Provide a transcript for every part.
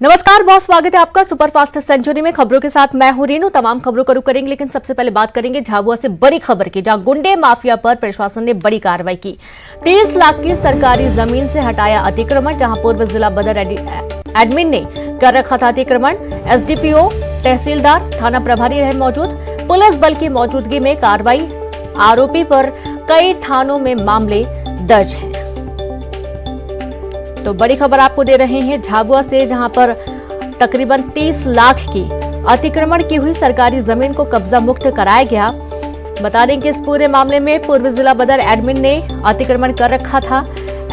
नमस्कार, बहुत स्वागत है आपका सुपरफास्ट सेंचुरी में। खबरों के साथ मैं हूं रीनू। तमाम खबरों का रुख करेंगे, लेकिन सबसे पहले बात करेंगे झाबुआ से बड़ी खबर की, जहां गुंडे माफिया पर प्रशासन ने बड़ी कार्रवाई की। 30 लाख की सरकारी जमीन से हटाया अतिक्रमण। जहां पूर्व जिला बदर एडमिन ने कर रखा था अतिक्रमण। एसडीपीओ, तहसीलदार, थाना प्रभारी रहे मौजूद। पुलिस बल की मौजूदगी में कार्रवाई। आरोपी पर कई थानों में मामले दर्ज हैं। तो बड़ी खबर आपको दे रहे हैं झाबुआ से, जहां पर तकरीबन 30 लाख की अतिक्रमण की हुई सरकारी जमीन को कब्जा मुक्त कराया गया। बता दें कि इस पूरे मामले में पूर्व जिला बदर एडमिन ने अतिक्रमण कर रखा था।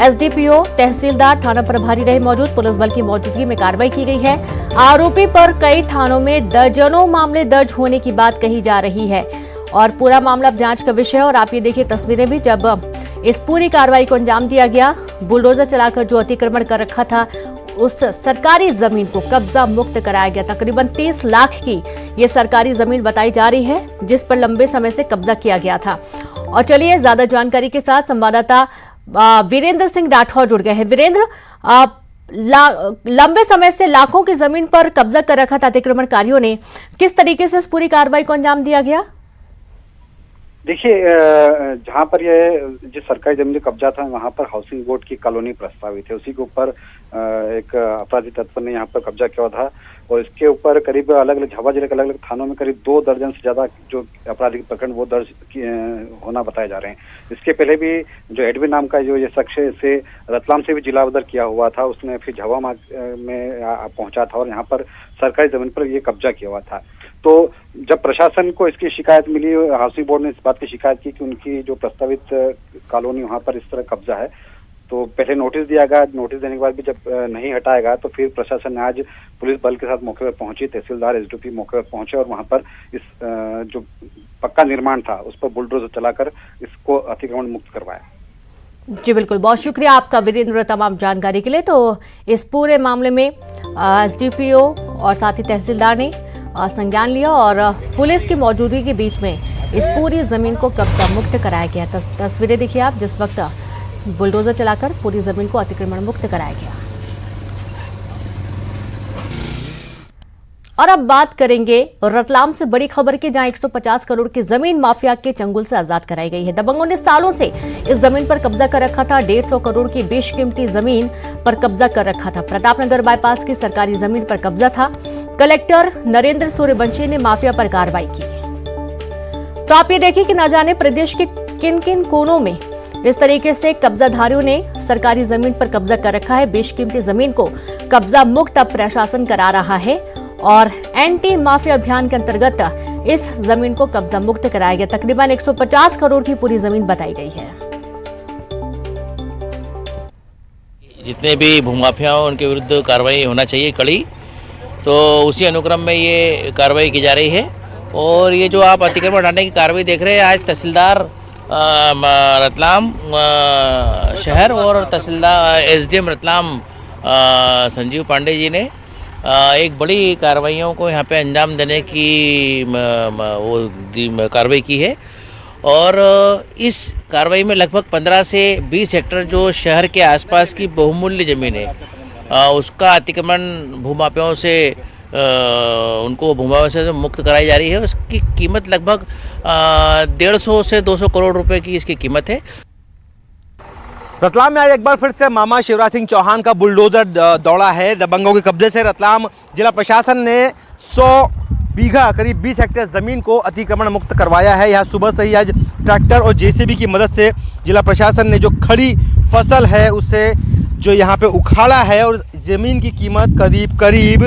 एसडीपीओ, तहसीलदार, थाना प्रभारी रहे मौजूद। पुलिस बल की मौजूदगी में कार्रवाई की गई है। आरोपी पर कई थानों में दर्जनों मामले दर्ज होने की बात कही जा रही है और पूरा मामला अब जांच का विषय है। और आप ये देखिए तस्वीरें भी, जब इस पूरी कार्रवाई को अंजाम दिया गया, बुलडोजर चलाकर जो अतिक्रमण कर रखा था उस सरकारी जमीन को कब्जा मुक्त कराया गया। तकरीबन 30 लाख की ये सरकारी जमीन बताई जा रही है, जिस पर लंबे समय से कब्जा किया गया था। और चलिए ज्यादा जानकारी के साथ संवाददाता वीरेंद्र सिंह राठौर जुड़ गए हैं। वीरेंद्र, लंबे समय से लाखों की जमीन पर कब्जा कर रखा था अतिक्रमणकारियों ने, किस तरीके से इस पूरी कार्रवाई को अंजाम दिया गया? देखिए, जहाँ पर ये जिस सरकारी जमीन का कब्जा था, वहाँ पर हाउसिंग बोर्ड की कॉलोनी प्रस्तावित है। उसी के ऊपर एक अपराधी तत्व ने यहाँ पर कब्जा किया था और इसके ऊपर करीब अलग अलग झाबुआ जिले के अलग अलग थानों में करीब 2 दर्जन से ज्यादा जो आपराधिक प्रकरण वो दर्ज होना बताए जा रहे हैं। इसके पहले भी जो एडमिन नाम का जो ये शख्स है, इसे रतलाम से भी जिला बदर किया हुआ था। उसने फिर झाबुआ में पहुंचा था और यहाँ पर सरकारी जमीन पर ये कब्जा किया हुआ था। तो जब प्रशासन को इसकी शिकायत मिली, हाउसिंग बोर्ड ने इस बात की शिकायत की कि उनकी जो प्रस्तावित कॉलोनी वहां पर इस तरह कब्जा है, तो पहले नोटिस दिया गया। नोटिस देने के बाद भी जब नहीं हटाएगा तो फिर प्रशासन ने आज पुलिस बल के साथ मौके पर पहुंची। तहसीलदार, एसडीपी मौके पर पहुंचे और वहां पर इस जो पक्का निर्माण था उस पर बुलडोजर चलाकर इसको अतिक्रमण मुक्त करवाया। जी बिल्कुल, बहुत शुक्रिया आपका वीरेंद्र तमाम जानकारी के लिए। तो इस पूरे मामले में एसडीपीओ और साथ ही तहसीलदार ने संज्ञान लिया और पुलिस की मौजूदगी के बीच में इस पूरी जमीन को कब्जा मुक्त कराया गया। तस्वीरें देखिए आप, जिस वक्त बुलडोजर चलाकर पूरी जमीन को अतिक्रमण मुक्त कराया गया। और अब बात करेंगे रतलाम से बड़ी खबर की, जहां 150 करोड़ की जमीन माफिया के चंगुल से आजाद कराई गई है। दबंगों ने सालों से इस जमीन पर कब्जा कर रखा था। 150 करोड़ की बेशकीमती जमीन पर कब्जा कर रखा था। प्रतापनगर बाईपास की सरकारी जमीन पर कब्जा था। कलेक्टर नरेंद्र सूर्यवंशी ने माफिया पर कार्रवाई की। तो आप ये देखिए कि न जाने प्रदेश के किन किन कोनों में इस तरीके से कब्जाधारियों ने सरकारी जमीन पर कब्जा कर रखा है। बेशकीमती जमीन को कब्जा मुक्त अब प्रशासन करा रहा है और एंटी माफिया अभियान के अंतर्गत इस जमीन को कब्जा मुक्त कराया गया। तकरीबन 150 करोड़ की पूरी जमीन बताई गई है। जितने भी भूमाफिया हो उनके विरुद्ध कार्रवाई होना चाहिए कड़ी, तो उसी अनुक्रम में ये कार्रवाई की जा रही है। और ये जो आप अतिक्रमण हटाने की कार्रवाई देख रहे हैं, आज तहसीलदार रतलाम शहर और तहसीलदार एसडीएम रतलाम संजीव पांडे जी ने एक बड़ी कार्रवाइयों को यहाँ पे अंजाम देने की कार्रवाई की है। और इस कार्रवाई में लगभग 15 से 20 हेक्टेयर जो शहर के आसपास की बहुमूल्य ज़मीन है उसका अतिक्रमण भूमाफियाओं से उनको भूमाफिया से मुक्त कराई जा रही है। उसकी कीमत लगभग 150 से 200 करोड़ रुपए की इसकी कीमत है। रतलाम में आज एक बार फिर से मामा शिवराज सिंह चौहान का बुलडोजर दौड़ा है। दबंगों के कब्जे से रतलाम जिला प्रशासन ने 100 बीघा करीब 20 हेक्टेयर ज़मीन को अतिक्रमण मुक्त करवाया है। यहाँ सुबह से ही आज ट्रैक्टर और जेसीबी की मदद से जिला प्रशासन ने जो खड़ी फसल है उसे जो यहाँ पे उखाड़ा है और ज़मीन की कीमत करीब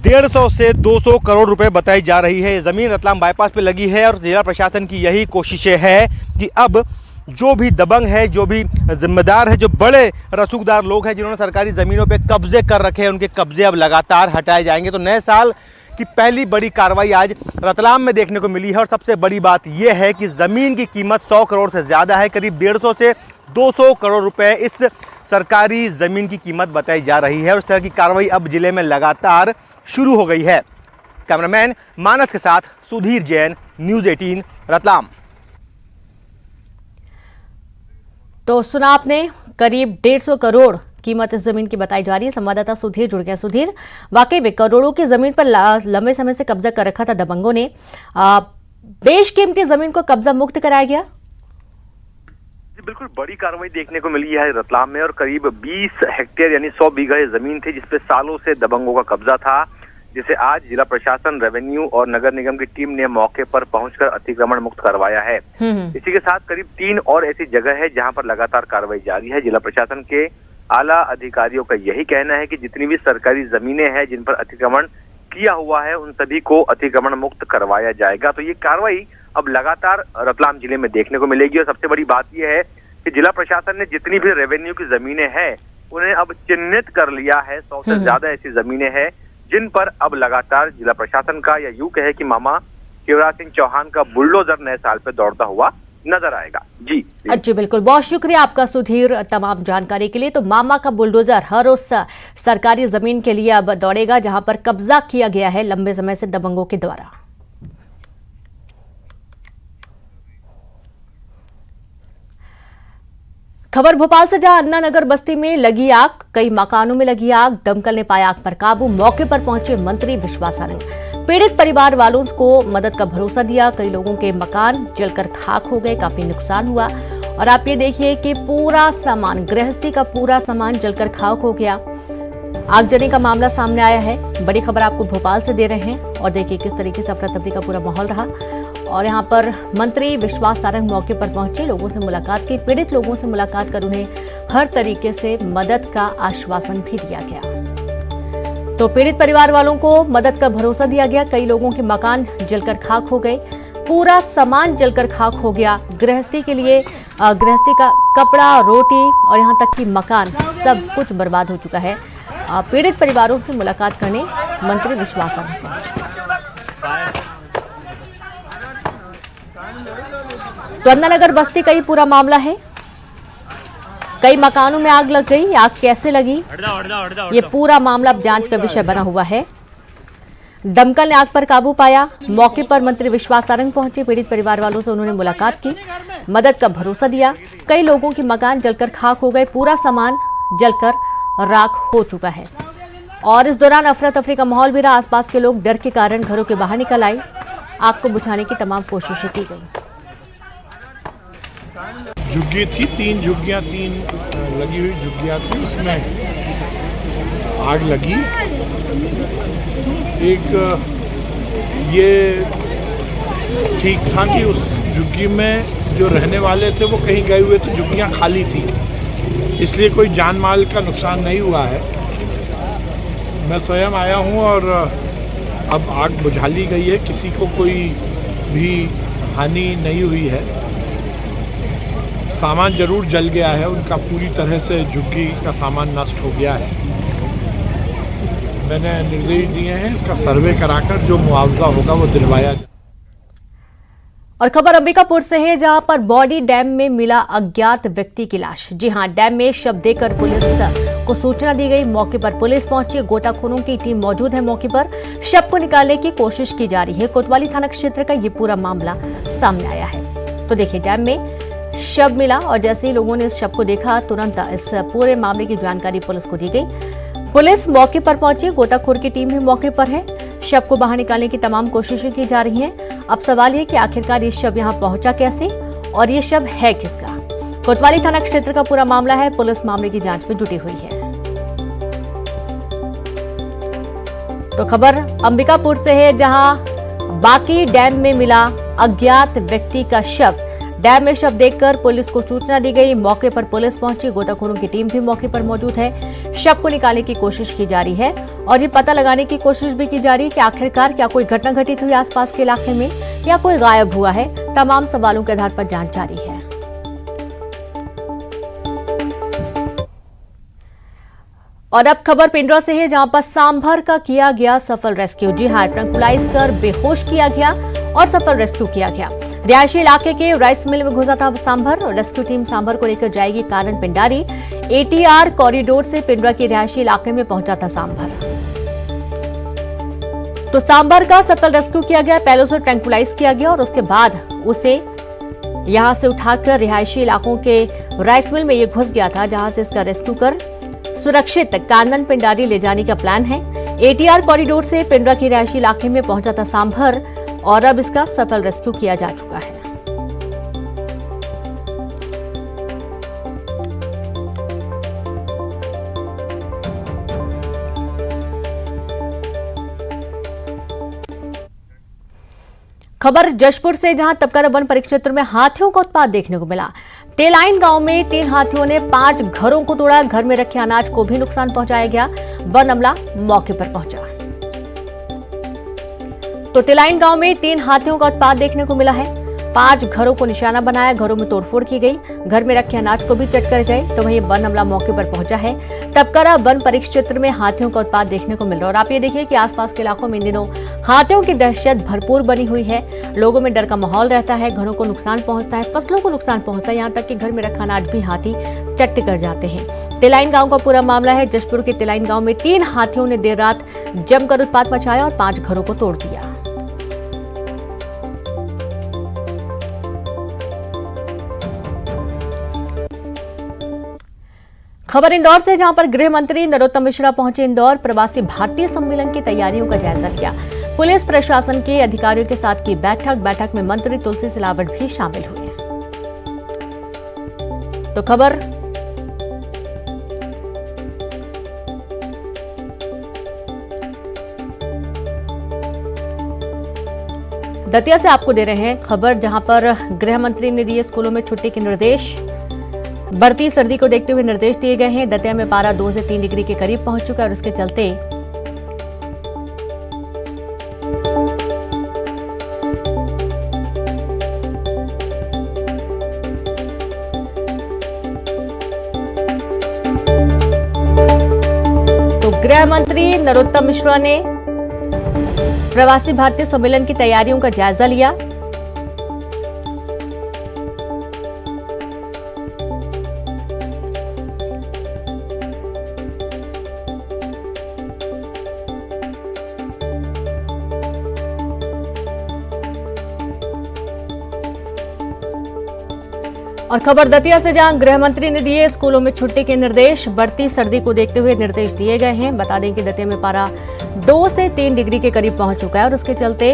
150 से 200 करोड़ रुपए बताई जा रही है। ज़मीन रतलाम बाईपास पे लगी है और जिला प्रशासन की यही कोशिशें है कि अब जो भी दबंग है, जो भी जिम्मेदार है, जो बड़े रसूखदार लोग हैं जिन्होंने सरकारी ज़मीनों पे कब्जे कर रखे हैं, उनके कब्जे अब लगातार हटाए जाएंगे। तो नए साल की पहली बड़ी कार्रवाई आज रतलाम में देखने को मिली है और सबसे बड़ी बात यह है कि ज़मीन की कीमत 100 करोड़ से ज़्यादा है। करीब 150 से 200 करोड़ रुपए इस सरकारी ज़मीन की कीमत बताई जा रही है और इस तरह की कार्रवाई अब जिले में लगातार शुरू हो गई है। कैमरामैन मानस के साथ सुधीर जैन, न्यूज़ 18 रतलाम। तो सुना आपने, करीब 150 करोड़ कीमत इस जमीन की बताई जा रही है। संवाददाता सुधीर जुड़ गया। सुधीर, वाकई में करोड़ों की जमीन पर लंबे समय से कब्जा कर रखा था दबंगों ने, बेशकीमती जमीन को कब्जा मुक्त कराया गया। बिल्कुल बड़ी कार्रवाई देखने को मिली है रतलाम में और करीब 20 हेक्टेयर यानी 100 बीघा जमीन थी जिसपे सालों से दबंगों का कब्जा था, जिसे आज जिला प्रशासन, रेवेन्यू और नगर निगम की टीम ने मौके पर पहुंचकर अतिक्रमण मुक्त करवाया है। इसी के साथ करीब 3 और ऐसी जगह है जहां पर लगातार कार्रवाई जारी है। जिला प्रशासन के आला अधिकारियों का यही कहना है कि जितनी भी सरकारी जमीनें हैं जिन पर अतिक्रमण किया हुआ है उन सभी को अतिक्रमण मुक्त करवाया जाएगा। तो ये कार्रवाई अब लगातार रतलाम जिले में देखने को मिलेगी और सबसे बड़ी बात यह है कि जिला प्रशासन ने जितनी भी रेवेन्यू की जमीनें हैं उन्हें अब चिन्हित कर लिया है। 100 से ज्यादा ऐसी जमीनें हैं जिन पर अब लगातार जिला प्रशासन का, या यूं कहे कि मामा शिवराज सिंह चौहान का बुलडोजर नए साल पे दौड़ता हुआ नजर आएगा। जी जी बिल्कुल, बहुत शुक्रिया आपका सुधीर तमाम जानकारी के लिए। तो मामा का बुलडोजर हर उस सरकारी जमीन के लिए अब दौड़ेगा जहां पर कब्जा किया गया है लंबे समय से दबंगों के द्वारा। खबर भोपाल से, जहां अन्ना नगर बस्ती में लगी आग, कई मकानों में लगी आग, दमकल ने पाया आग पर काबू। मौके पर पहुंचे मंत्री विश्वास सारंग, पीड़ित परिवार वालों को मदद का भरोसा दिया। कई लोगों के मकान जलकर खाक हो गए, काफी नुकसान हुआ। और आप ये देखिए कि पूरा सामान, गृहस्थी का पूरा सामान जलकर खाक हो गया। आगजनी का मामला सामने आया है। बड़ी खबर आपको भोपाल से दे रहे हैं और देखिए किस तरीके से अफरा तफरी का पूरा माहौल रहा। और यहाँ पर मंत्री विश्वास सारंग मौके पर पहुंचे, लोगों से मुलाकात की, पीड़ित लोगों से मुलाकात कर उन्हें हर तरीके से मदद का आश्वासन भी दिया गया। तो पीड़ित परिवार वालों को मदद का भरोसा दिया गया। कई लोगों के मकान जलकर खाक हो गए, पूरा सामान जलकर खाक हो गया। गृहस्थी के लिए गृहस्थी का कपड़ा, रोटी और यहाँ तक कि मकान सब कुछ बर्बाद हो चुका है। पीड़ित परिवारों से मुलाकात करने मंत्री विश्वास सारंग पहुंचे। तो अन्ना नगर बस्ती का ही पूरा मामला है। कई मकानों में आग लग गई। आग कैसे लगी, ये पूरा मामला अब जांच का विषय बना हुआ है। दमकल ने आग पर काबू पाया। मौके पर मंत्री विश्वास सारंग पहुंचे, पीड़ित परिवार वालों से उन्होंने मुलाकात की, मदद का भरोसा दिया। कई लोगों के मकान जलकर खाक हो गए, पूरा सामान जलकर राख हो चुका है। और इस दौरान अफरा तफरी का माहौल भी रहा। आसपास के लोग डर के कारण घरों के बाहर निकल आए। आग को बुझाने की तमाम कोशिशें की गई। झुग्गी थी, 3 झुग्गियाँ, 3 लगी हुई झुग्गियाँ थी, उसमें आग लगी। एक ये ठीक था कि उस झुग्गी में जो रहने वाले थे वो कहीं गए हुए थे, झुग्गियाँ खाली थी, इसलिए कोई जान माल का नुकसान नहीं हुआ है। मैं स्वयं आया हूँ और अब आग बुझा ली गई है, किसी को कोई भी हानि नहीं हुई है। सामान जरूर जल गया है, उनका पूरी तरह से झुग्गी का सामान नष्ट हो गया है। मैंने निर्देश दिए हैं इसका सर्वे कराकर जो मुआवजा होगा वो दिलवाया जाए। और खबर अंबिकापुर से है, जहां पर बॉडी डैम में मिला अज्ञात व्यक्ति की लाश। जी हां, डैम में शव देकर पुलिस को सूचना दी गई। मौके पर पुलिस पहुंची, गोताखोरों की टीम मौजूद है मौके पर। शव को निकालने की कोशिश की जा रही है। कोतवाली थाना क्षेत्र का ये पूरा मामला सामने आया है। तो देखिए, डैम में शव मिला और जैसे ही लोगों ने इस शव को देखा, तुरंत इस पूरे मामले की जानकारी पुलिस को दी गई। पुलिस मौके पर पहुंची, गोताखोर की टीम भी मौके पर है। शव को बाहर निकालने की तमाम कोशिशें की जा रही हैं। अब सवाल ये कि आखिरकार ये शव यहां पहुंचा कैसे और ये शव है किसका। कोतवाली थाना क्षेत्र का पूरा मामला है। पुलिस मामले की जांच में जुटी हुई है। तो खबर अंबिकापुर से है, जहां बाकी डैम में मिला अज्ञात व्यक्ति का शव। डैम में शव देखकर पुलिस को सूचना दी गई। मौके पर पुलिस पहुंची, गोताखोरों की टीम भी मौके पर मौजूद है। शव को निकालने की कोशिश की जा रही है और ये पता लगाने की कोशिश भी की जा रही है कि आखिरकार क्या कोई घटना घटित हुई आसपास के इलाके में या कोई गायब हुआ है। तमाम सवालों के आधार पर जांच जारी है। और अब खबर पिंडरा से है, जहां पर सांभर का किया गया सफल रेस्क्यू। जी हां, ट्रैंकुलाइज कर बेहोश किया गया और सफल रेस्क्यू किया गया। रिहायशी इलाके के राइस मिल में घुसा था सांभर और रेस्क्यू टीम सांभर को लेकर जाएगी कारण पिंडारी। एटीआर कॉरिडोर से पिंडरा के रिहायशी इलाके में पहुंचा था सांभर। तो सांभर का सफल रेस्क्यू किया गया। पहले उसे ट्रैंकुलाइज किया गया और उसके बाद उसे यहां से उठाकर रिहायशी इलाकों के राइस मिल में ये घुस गया था, जहां से इसका रेस्क्यू कर सुरक्षित कानन पिंडारी ले जाने का प्लान है। एटीआर कॉरिडोर से पिंडरा के रिहायशी इलाके में पहुंचा था सांभर और अब इसका सफल रेस्क्यू किया जा चुका है। खबर जशपुर से, जहां तपकारा वन परिक्षेत्र में हाथियों का उत्पात देखने को मिला। तेलाइन गांव में 3 हाथियों ने 5 घरों को तोड़ा। घर में रखे अनाज को भी नुकसान पहुंचाया गया। वन अमला मौके पर पहुंचा। तो तेलाइन गांव में 3 हाथियों का उत्पात देखने को मिला है। 5 घरों को निशाना बनाया, घरों में तोड़फोड़ की गई, घर में रखे अनाज को भी चट कर गए। तो वहीं वन अमला मौके पर पहुंचा है। तपकारा वन परिक्षेत्र में हाथियों का उत्पात देखने को मिल रहा है। और आप ये देखिए कि आसपास के इलाकों में इन दिनों हाथियों की दहशत भरपूर बनी हुई है। लोगों में डर का माहौल रहता है, घरों को नुकसान पहुंचता है, फसलों को नुकसान पहुंचता है, यहाँ तक कि घर में रखा अनाज भी हाथी चट कर जाते हैं। तेलाइन गांव का पूरा मामला है। जशपुर के तेलाइन गांव में 3 हाथियों ने देर रात जमकर उत्पात मचाया और 5 घरों को तोड़ दिया। खबर इंदौर से, जहां पर गृह मंत्री नरोत्तम मिश्रा पहुंचे इंदौर। प्रवासी भारतीय सम्मेलन की तैयारियों का जायजा लिया। पुलिस प्रशासन के अधिकारियों के साथ की बैठक में मंत्री तुलसी सिलावट भी शामिल हुए। तो खबर दतिया से आपको दे रहे हैं खबर, जहां पर गृह मंत्री ने दिए स्कूलों में छुट्टी के निर्देश। बढ़ती सर्दी को देखते हुए निर्देश दिए गए हैं। दतिया में पारा 2 से 3 डिग्री के करीब पहुंच चुका है और इसके चलते तो गृह मंत्री नरोत्तम मिश्रा ने प्रवासी भारतीय सम्मेलन की तैयारियों का जायजा लिया। और खबर दतिया से, जहां गृह मंत्री ने दिए स्कूलों में छुट्टी के निर्देश। बढ़ती सर्दी को देखते हुए निर्देश दिए गए हैं। बता दें कि दतिया में पारा 2 से 3 डिग्री के करीब पहुंच चुका है और उसके चलते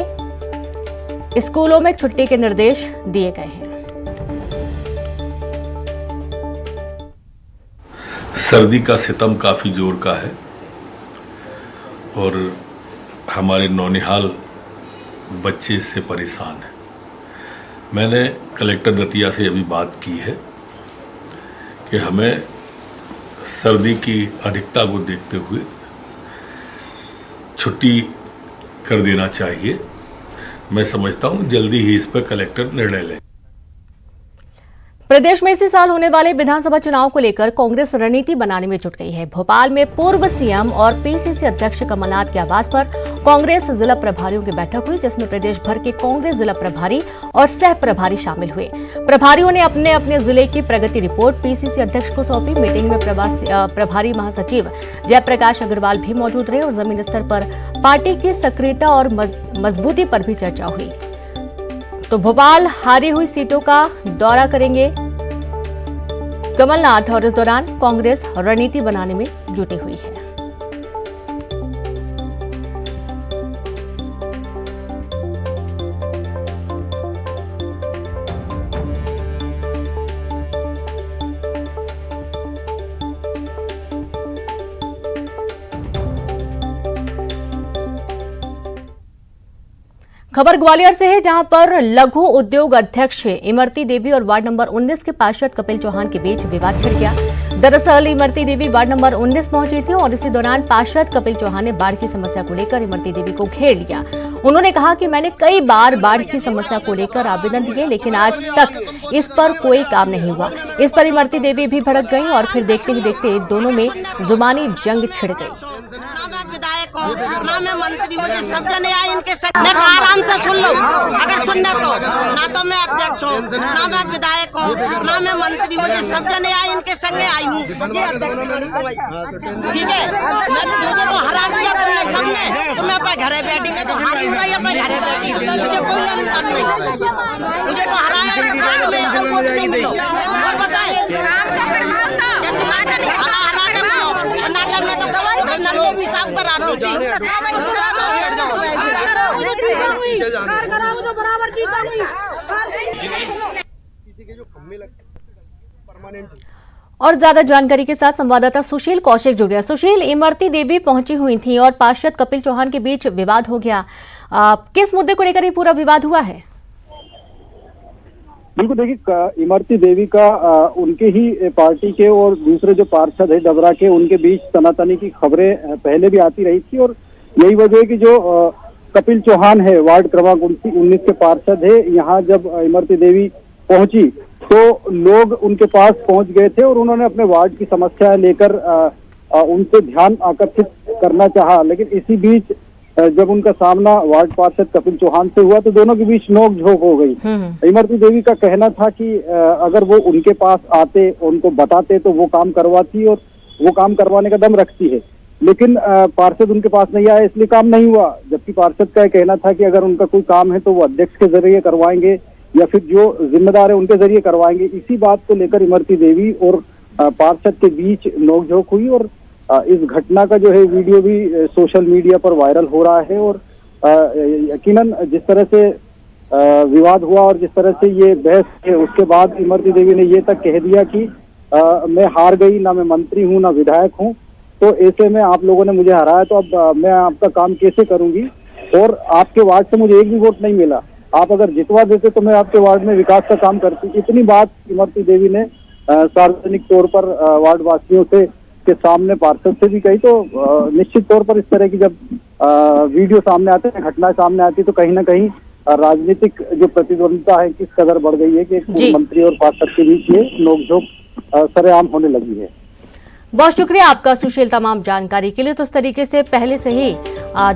स्कूलों में छुट्टी के निर्देश दिए गए हैं। सर्दी का सितम काफ़ी जोर का है और हमारे नौनिहाल बच्चे इससे परेशान हैं। मैंने कलेक्टर दतिया से अभी बात की है कि हमें सर्दी की अधिकता को देखते हुए छुट्टी कर देना चाहिए। मैं समझता हूँ जल्दी ही इस पर कलेक्टर निर्णय लें। प्रदेश में इसी साल होने वाले विधानसभा चुनाव को लेकर कांग्रेस रणनीति बनाने में जुट गई है। भोपाल में पूर्व सीएम और पीसीसी अध्यक्ष कमलनाथ के आवास पर कांग्रेस जिला प्रभारियों की बैठक हुई, जिसमें प्रदेश भर के कांग्रेस जिला प्रभारी और सह प्रभारी शामिल हुए। प्रभारियों ने अपने अपने जिले की प्रगति रिपोर्ट पीसीसी अध्यक्ष को सौंपी। मीटिंग में प्रभारी महासचिव जयप्रकाश अग्रवाल भी मौजूद रहे और जमीन स्तर पर पार्टी की सक्रियता और मजबूती पर भी चर्चा हुई। तो भोपाल हारी हुई सीटों का दौरा करेंगे कमलनाथ और इस दौरान कांग्रेस रणनीति बनाने में जुटी हुई है। खबर ग्वालियर से है, जहां पर लघु उद्योग अध्यक्ष इमरती देवी और वार्ड नंबर 19 के पार्षद कपिल चौहान के बीच विवाद छिड़ गया। दरअसल इमरती देवी वार्ड नंबर 19 पहुंची थी और इसी दौरान पार्षद कपिल चौहान ने बाढ़ की समस्या को लेकर इमरती देवी को घेर लिया। उन्होंने कहा कि मैंने कई बार बाढ़ की समस्या को लेकर आवेदन दिए, लेकिन आज तक इस पर कोई काम नहीं हुआ। इस पर इमरती देवी भी भड़क गई और फिर देखते ही देखते दोनों में जुबानी जंग छिड़ गई। विधायक हूँ ना मैं मंत्री हूँ, सब जने आए इनके संग मैं आराम से सुन लो, अगर सुनना तो ना तो मैं अध्यक्ष हूँ, ना मैं विधायक हूँ, ना मैं मंत्री हूँ, सब जने आए इनके संग आई हूँ। ये अध्यक्ष ठीक है, मुझे तो हरा दिया तुमने सबने, तो मैं अपने घरे बैठी, मैं तो हारी हो रही अपने घरे बैठी, मुझे कोई लेना नहीं, मुझे तो हराया वोट नहीं मिलो। बताए और ज्यादा जानकारी के साथ संवाददाता सुशील कौशिक जुड़ गया। सुशील, इमरती देवी पहुंची हुई थी और पार्षद कपिल चौहान के बीच विवाद हो गया। किस मुद्दे को लेकर ये पूरा विवाद हुआ है? बिल्कुल, देखिए इमरती देवी का उनके ही पार्टी के और दूसरे जो पार्षद है डबरा के, उनके बीच तनातनी की खबरें पहले भी आती रही थी और यही वजह है कि जो कपिल चौहान है, वार्ड क्रमांक 19 के पार्षद है, यहाँ जब इमरती देवी पहुंची तो लोग उनके पास पहुंच गए थे और उन्होंने अपने वार्ड की समस्या लेकर उनसे ध्यान आकर्षित करना चाहा। लेकिन इसी बीच जब उनका सामना वार्ड पार्षद कपिल चौहान से हुआ तो दोनों के बीच नोक-झोंक हो गई। इमरती देवी का कहना था कि अगर वो उनके पास आते, उनको बताते तो वो काम करवाती और वो काम करवाने का दम रखती है। लेकिन पार्षद उनके पास नहीं आया, इसलिए काम नहीं हुआ। जबकि पार्षद का कहना था कि अगर उनका कोई काम है तो वो अध्यक्ष के जरिए करवाएंगे या फिर जो जिम्मेदार है उनके जरिए करवाएंगे। इसी बात को लेकर इमरती देवी और पार्षद के बीच नोकझोंक हुई और इस घटना का जो है वीडियो भी सोशल मीडिया पर वायरल हो रहा है। और यकीनन जिस तरह से विवाद हुआ और जिस तरह से ये बहस है, उसके बाद इमरती देवी ने ये तक कह दिया कि मैं हार गई, ना मैं मंत्री हूँ ना विधायक हूँ, तो ऐसे में आप लोगों ने मुझे हराया तो अब मैं आपका काम कैसे करूंगी, और आपके वार्ड से मुझे एक भी वोट नहीं मिला, आप अगर जितवा देते तो मैं आपके वार्ड में विकास का काम करती। इतनी बात इमरती देवी ने सार्वजनिक तौर पर वार्ड वासियों से के सामने पार्षद से भी कही। तो निश्चित तौर पर इस तरह की जब वीडियो सामने आते हैं, घटना सामने आती है, तो कहीं ना कहीं राजनीतिक जो प्रतिद्वंदिता है किस कदर बढ़ गई है कि मंत्री और पार्षद के बीच ये नोकझोंक सरेआम होने लगी है। बहुत शुक्रिया आपका सुशील तमाम जानकारी के लिए। तो इस तरीके से पहले से ही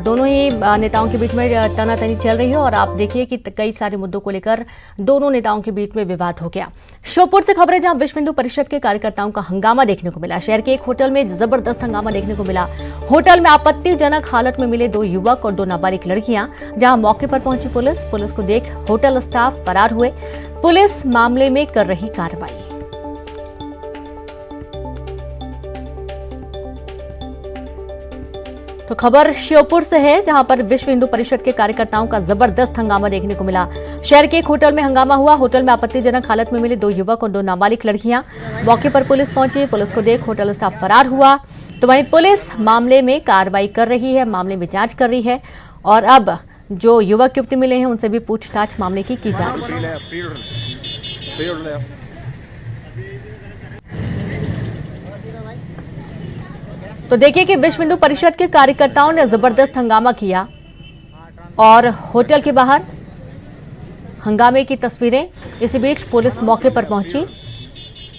दोनों ही नेताओं के बीच में तनातनी चल रही है और आप देखिए कि कई सारे मुद्दों को लेकर दोनों नेताओं के बीच में विवाद हो गया। श्योपुर से खबरें, जहां विश्व हिंदू परिषद के कार्यकर्ताओं का हंगामा देखने को मिला। शहर के एक होटल में जबरदस्त हंगामा देखने को मिला। होटल में आपत्तिजनक हालत में मिले 2 युवक और 2 नाबालिग लड़कियां। जहां मौके पर पहुंची पुलिस को देख होटल स्टाफ फरार हुए। पुलिस मामले में कर रही कार्रवाई। तो खबर श्योपुर से है, जहां पर विश्व हिंदू परिषद के कार्यकर्ताओं का जबरदस्त हंगामा देखने को मिला। शहर के एक होटल में हंगामा हुआ। होटल में आपत्तिजनक हालत में मिले 2 युवक और 2 नाबालिग लड़कियां। मौके पर पुलिस पहुंची। पुलिस को देख होटल स्टाफ फरार हुआ। तो वहीं पुलिस मामले में कार्रवाई कर रही है, मामले में जांच कर रही है और अब जो युवक युवती मिले हैं उनसे भी पूछताछ मामले की जा रही है। तो देखिए कि विश्व हिंदू परिषद के कार्यकर्ताओं ने जबरदस्त हंगामा किया और होटल के बाहर हंगामे की तस्वीरें। इसी बीच पुलिस मौके पर पहुंची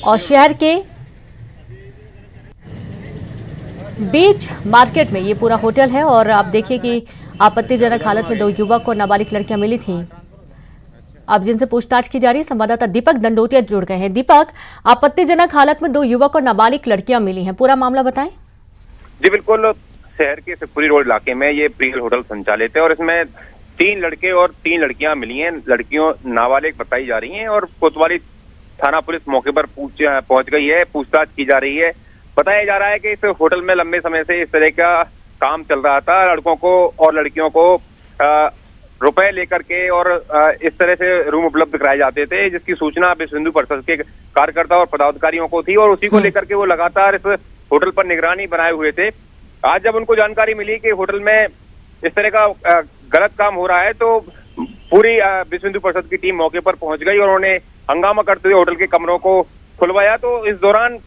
और शहर के बीच मार्केट में ये पूरा होटल है और आप देखिए कि आपत्तिजनक हालत में 2 युवक और नाबालिग लड़कियां मिली थीं। अब जिनसे पूछताछ की जा रही है, संवाददाता दीपक दंडोतिया जुड़ गए हैं। दीपक, आपत्तिजनक हालत में 2 युवक और नाबालिग लड़कियां मिली हैं, पूरा मामला बताएं। जी बिल्कुल, शहर के शिवपुरी रोड इलाके में ये प्रियल होटल संचालित है और इसमें 3 लड़के और 3 लड़कियां मिली हैं। लड़कियों नाबालिग बताई जा रही हैं और कोतवाली थाना पुलिस मौके पर पहुंच गई है, पूछताछ की जा रही है। बताया जा रहा है कि इस होटल में लंबे समय से इस तरह का काम चल रहा था। लड़कों को और लड़कियों को रुपए लेकर के और इस तरह से रूम उपलब्ध कराए जाते थे, जिसकी सूचना विश्व हिंदू परिषद के कार्यकर्ता और पदाधिकारियों को थी और उसी को लेकर के वो लगातार इस होटल पर निगरानी बनाए हुए थे। आज जब उनको जानकारी मिली कि होटल में इस तरह का गलत काम हो रहा है तो पूरी विश्व हिंदू परिषद की टीम मौके पर पहुंच गई और उन्होंने हंगामा करते हुए होटल के कमरों को खुलवाया। तो इस दौरान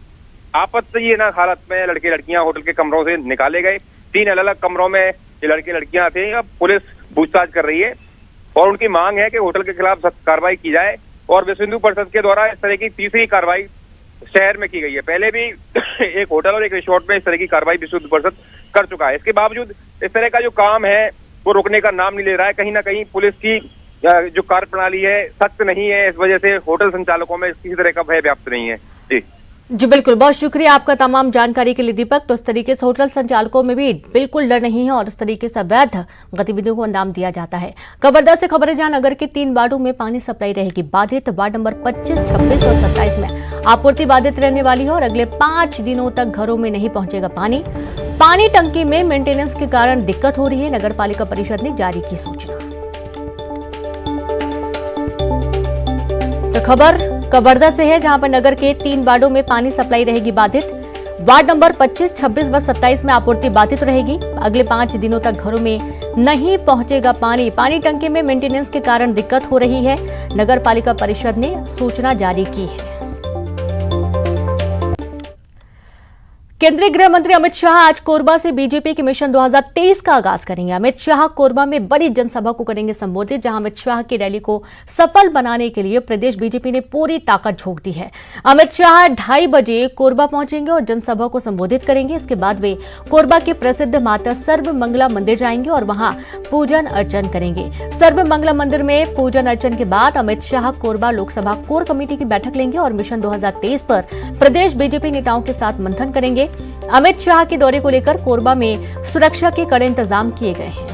आपत्तिजनक हालत में लड़के लड़कियां होटल के कमरों से निकाले गए। 3 अलग अलग कमरों में ये लड़के लड़कियां थे। अब पुलिस पूछताछ कर रही है और उनकी मांग है कि होटल के खिलाफ सख्त कार्रवाई की जाए और विश्व हिंदू परिषद के द्वारा इस तरह की तीसरी कार्रवाई शहर में की गई है। पहले भी एक होटल और एक रिसोर्ट में इस तरह की कार्रवाई विश्व हिंदू परिषद कर चुका है। इसके बावजूद इस तरह का जो काम है वो रुकने का नाम नहीं ले रहा है। कहीं ना कहीं पुलिस की जो कार्यप्रणाली है सख्त नहीं है, इस वजह से होटल संचालकों में किसी तरह का भय व्याप्त नहीं है। जी बिल्कुल, बहुत शुक्रिया आपका तमाम जानकारी के लिए दीपक। तो इस तरीके से होटल संचालकों में भी बिल्कुल डर नहीं है और इस तरीके से अवैध गतिविधियों को अंजाम दिया जाता है। खबरदार से खबरें, जहां नगर के 3 वार्डों में पानी सप्लाई रहेगी बाधित। वार्ड नंबर 25, 26 और 27 में आपूर्ति बाधित रहने वाली है और अगले 5 दिनों तक घरों में नहीं पहुंचेगा पानी। पानी टंकी में मेंटेनेंस के कारण दिक्कत हो रही है, नगर पालिका परिषद ने जारी की सूचना। तो खबर कवर्धा से है, जहां पर नगर के 3 वार्डों में पानी सप्लाई रहेगी बाधित। वार्ड नंबर 25, 26 व 27 में आपूर्ति बाधित रहेगी। अगले 5 दिनों तक घरों में नहीं पहुंचेगा पानी। पानी टंकी में मेंटेनेंस के कारण दिक्कत हो रही है, नगर पालिका परिषद ने सूचना जारी की है। केंद्रीय गृह मंत्री अमित शाह आज कोरबा से बीजेपी के मिशन 2023 का आगाज करेंगे। अमित शाह कोरबा में बड़ी जनसभा को करेंगे संबोधित, जहां अमित शाह की रैली को सफल बनाने के लिए प्रदेश बीजेपी ने पूरी ताकत झोंक दी है। अमित शाह 2:30 बजे कोरबा पहुंचेंगे और जनसभा को संबोधित करेंगे। इसके बाद वे कोरबा के प्रसिद्ध माता सर्वमंगला मंदिर जाएंगे और वहां पूजन अर्चन करेंगे। सर्वमंगला मंदिर में पूजन अर्चन के बाद अमित शाह कोरबा लोकसभा कोर कमेटी की बैठक लेंगे और मिशन 2023 पर प्रदेश बीजेपी नेताओं के साथ मंथन करेंगे। अमित शाह के दौरे को लेकर कोरबा में सुरक्षा के कड़े इंतजाम किए गए हैं।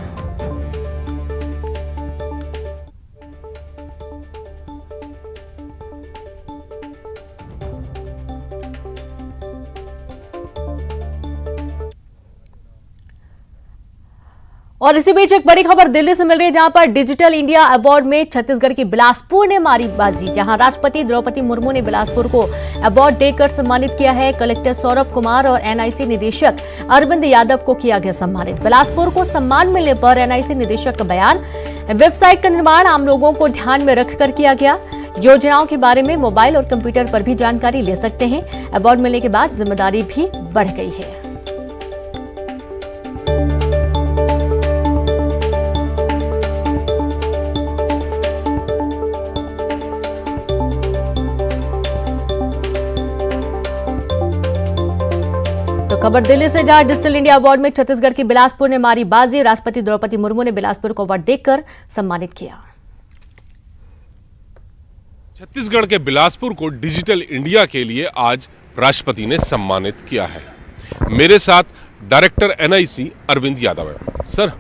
और इसी बीच एक बड़ी खबर दिल्ली से मिल रही है, जहां पर डिजिटल इंडिया अवार्ड में छत्तीसगढ़ की बिलासपुर ने मारी बाजी। जहां राष्ट्रपति द्रौपदी मुर्मू ने बिलासपुर को अवार्ड देकर सम्मानित किया है। कलेक्टर सौरभ कुमार और एनआईसी निदेशक अरविंद यादव को किया गया सम्मानित। बिलासपुर को सम्मान मिलने पर एनआईसी निदेशक का बयान, वेबसाइट का निर्माण आम लोगों को ध्यान में रखकर किया गया। योजनाओं के बारे में मोबाइल और कंप्यूटर पर भी जानकारी ले सकते हैं। अवार्ड मिलने के बाद जिम्मेदारी भी बढ़ गई है। तो खबर दिल्ली से, जहां डिजिटल इंडिया अवार्ड में छत्तीसगढ़ की बिलासपुर ने मारी बाजी। राष्ट्रपति द्रौपदी मुर्मू ने बिलासपुर को अवार्ड देकर सम्मानित किया। छत्तीसगढ़ के बिलासपुर को डिजिटल इंडिया के लिए आज राष्ट्रपति ने सम्मानित किया है। मेरे साथ डायरेक्टर एनआईसी अरविंद यादव है। सर,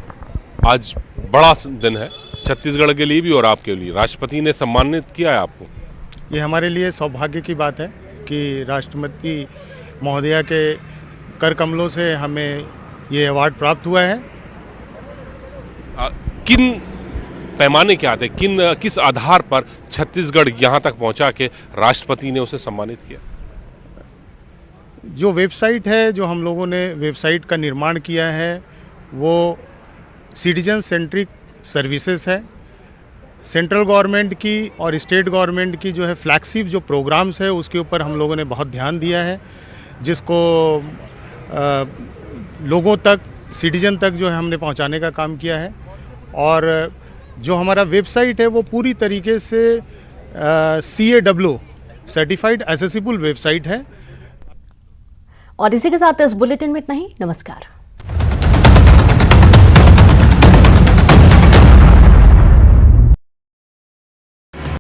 आज बड़ा दिन है छत्तीसगढ़ के लिए भी और आपके लिए, राष्ट्रपति ने सम्मानित किया है आपको। ये हमारे लिए सौभाग्य की बात है कि राष्ट्रपति महोदया के कर कमलों से हमें ये अवार्ड प्राप्त हुआ है। किन पैमाने के आते, किस आधार पर छत्तीसगढ़ यहाँ तक पहुँचा के राष्ट्रपति ने उसे सम्मानित किया? जो वेबसाइट है, जो हम लोगों ने वेबसाइट का निर्माण किया है, वो सिटीजन सेंट्रिक सर्विसेज है। सेंट्रल गवर्नमेंट की और स्टेट गवर्नमेंट की जो है फ्लैगशिप जो प्रोग्राम्स है, उसके ऊपर हम लोगों ने बहुत ध्यान दिया है, जिसको लोगों तक, सिटीजन तक जो है हमने पहुंचाने का काम किया है। और जो हमारा वेबसाइट है वो पूरी तरीके से CAW सर्टिफाइड एक्सेसिबल वेबसाइट है। और इसी के साथ इस बुलेटिन में इतना ही। नमस्कार।